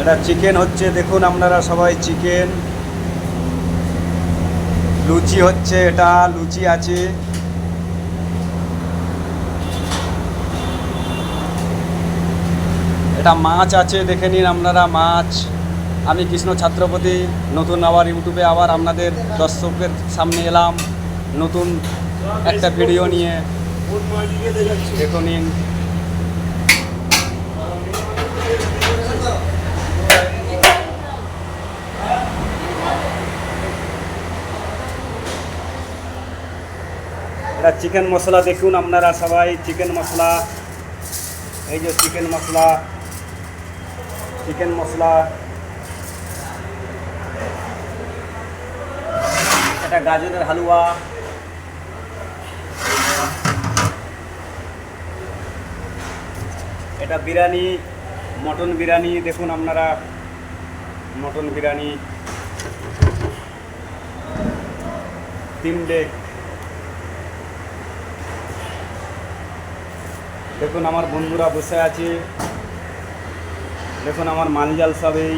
এটা চিকেন হচ্ছে, দেখুন আপনারা সবাই চিকেন। লুচি হচ্ছে, এটা লুচি আছে। এটা মাছ আছে, দেখে নিন আপনারা মাছ। আমি কৃষ্ণ ছাত্রপতি, নতুন আবার ইউটিউবে আবার আপনাদের দর্শকের সামনে এলাম নতুন একটা ভিডিও নিয়ে। দেখে নিন এটা চিকেন মশলা, দেখুন আপনারা সবাই চিকেন মশলা। এই যে চিকেন মশলা, চিকেন মশলা। এটা গাজরের হালুয়া। এটা বিরিয়ানি, মটন বিরিয়ানি, দেখুন আপনারা মটন বিরিয়ানি 3 ডেক। দেখুন আমার বন্ধুরা বসে আছে, দেখুন আমার মালজাল সব এই